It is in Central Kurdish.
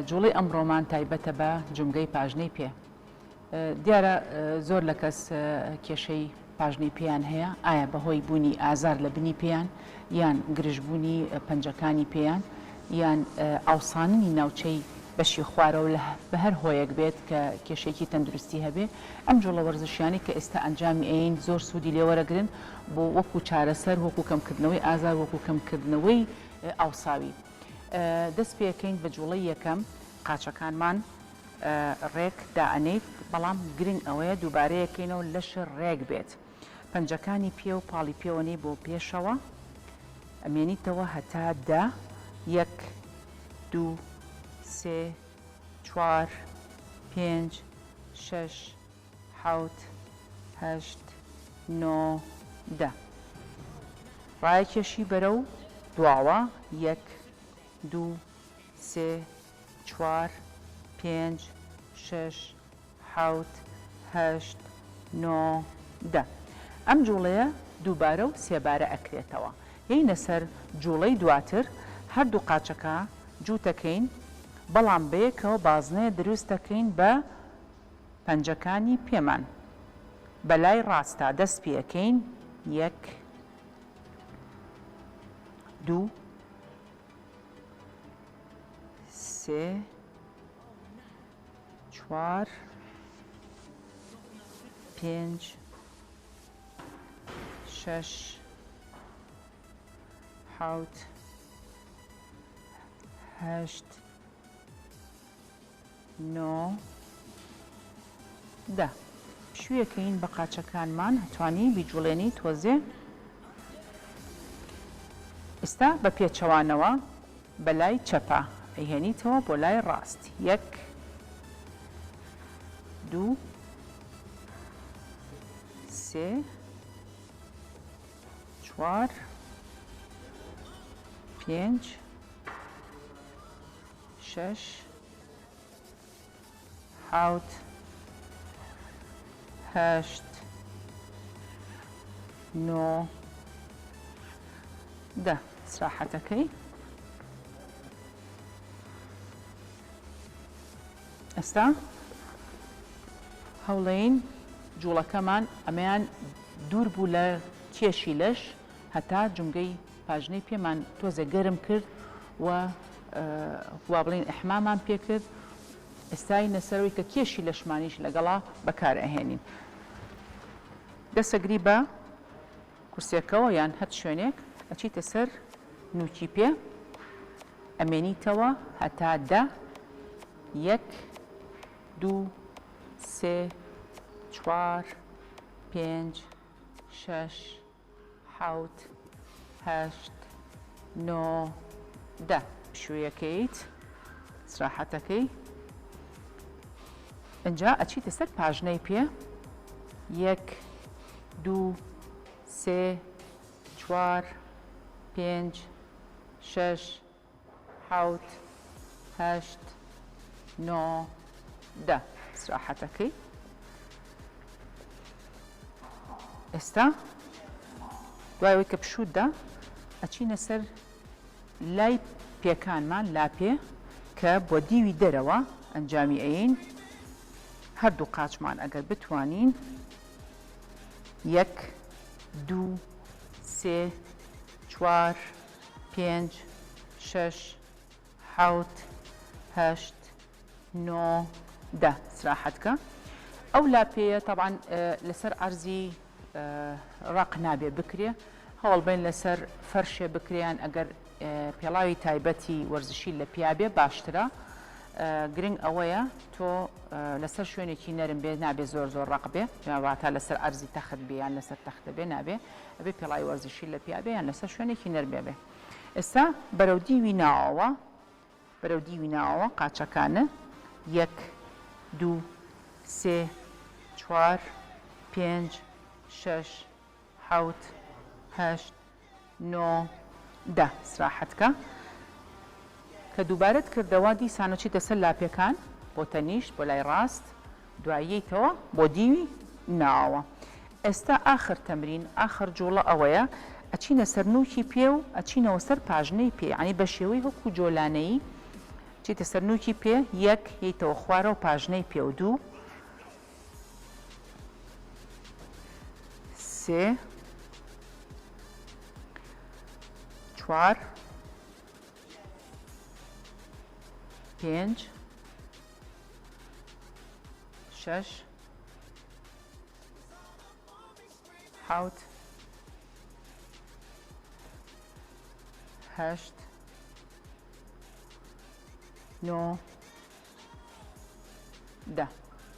جوڵەی ئەمڕۆمان تایبەتە بە جومگەی پاژنەی پێ. دیارە زۆر لە کەس کێشەی پاژنەی پێیان هەیە، ئایا بەهۆی بوونی ئازار لە بنی پێیان یان گرژبوونی پەنجەکانی پێیان یان ئاوساننی ناوچەی بەشی خوارەوە بە هەر هۆیەک بێت کە کێشێکی تەندروستی هەبێ، ئەم جۆڵە وەرزشیانی کە ئێستا ئەنجامی ئەین زۆر سوودی لێوەرەگرن بۆ وەکو چارەسەر، وەکو کەمکردنەوەی ئازار، وەکو کەمکردنەوەی ئاوساوی. دەست پێەکەین بە جوڵەی یەکەم قاچەکانمان ڕێک دائنەیت، بەڵام گرنگ ئەوەیە دووبارەیەکەینەوە لەشە ڕێک بێت. پەنجەکانی پێ و پاڵی پێوەنەی بۆ پێشەوە ئەمێنیتەوە هەتا دا، یەک، دوو، سێ، چوار، پێنج، شەش، حەوت، هەشت، نۆ، دا. ڕایەکێشی بەرە و دواوە، یەک، دوو، سێ، چوار، پێنج، شەش، حەوت، هەشت، نۆ، دا. ئەم جوڵەیە دووبارە و سێبارە ئەکرێتەوە. یەینە سەر جوڵەی دواتر هەردوو قاچەکە جووتەکەین، بەڵام بەیەکەوە بازنەیە دروست دەکەین بە پەنجەکانی پێمان. بەلای ڕاستە دەست پێەکەین، یەک، دوو، سێ، چوار، پێنج، شەش، حەوت، هەشت، نۆ، دا. شوویەکەین بە قاچەکانمان هەتوانی بیجوڵێنی تۆزێ. ئێستا بە پێچەوانەوە بەلای چەپە ئەیهێنیتەوە بۆ لای ڕاست، یەک، دوو، سێ، چوار، پێنج، شەش، حەوت، هەشت، نۆ، دا. سراحەتەکەی ئێستا هەوڵەین جوڵەکەمان ئەمەیان دوور بوو لە کێشی لەش هەتا جومگەی پاژنەی پێمان تۆزە گەرم کرد و وا بڵێن ئەحمامان پێ کرد. ئێستای نەسەرەوەی کە کێشی لەشمانیش لەگەڵا بەکارئەهێنین. دەسەگری بە کورسێکەوە یان هەت شوێنێک ئەچیتە سەر نوکی پێ، ئەمێنیتەوە هەتا دا، یەک، دوو، سێ، چوار، پێنج، شەش، حەوت، هەشت، نۆ، دا. شوویەکەیت سراحەتەکەی ئەنجا ئەچیتە سەر پاژنەی پێ، یەک، دوو، سێ، چوار، پێنج، شەش، حەوت، هەشت، نۆ، دا. سراحەتەکەی ئێستا دوایەوەی کە پشووتدا ئەچینە سەر لای پێکانمان، لاپێ کە بۆ دیوی دەرەوە ئەنجامی ئەین. هەردوو قاچمان ئەگەر بتوانین، یەک، دوو، سێ، چوار، پێنج، شەش، حەوت، هەشت، نۆ، دا. سراحەتکە ئەو لاپەیە تەبعاً لەسەر ئەرزی ڕق نابێ بکرێ، هەوڵ بین لەسەر فەرشێ بکرێن. ئەگەر پێڵاوی تایبەتی وەرزشی لە پیابێ باشترە. گرنگ ئەوەیە تۆ لەسەر شوێنێکی نەرم بێ، نابێ زۆر زۆر ڕق بێ، واتە لەسەر ئەرزی تەخت بێ یان لەسەر تەختە بێ، نابێ ئەبێ پێڵاوی وەرزشی لە پیابێ یان لەسەر شوێنێکی نەرم بێ. ئێستا بەرەو دیوی ناوەوە قاچەکانە، یەک، دوو، سێ، چوار، پێنج، شەش، حەوت، هەشت، نۆ، دا. سراحەتکە کە دووبارەت کردەوە دیسانە چیتە سەر لاپێکان بۆ تەنیشت بۆ لای ڕاست، دواییەوە بۆ دیوی ناوە. ئێستا ئاخر تەمرین، ئاخر جوڵە ئەوەیە ئەچینە سەر نوکی پێ و ئەچینەوە سەر پاژنەی پێ، ینی بە شێوەی وەکو جۆلانەیی چیتە سەرنووکی پێ یەک یەیتەوە خوارە و پاژنەی پێ و دوو سێ چوار پێنج شەش حوت هەشت نۆ دە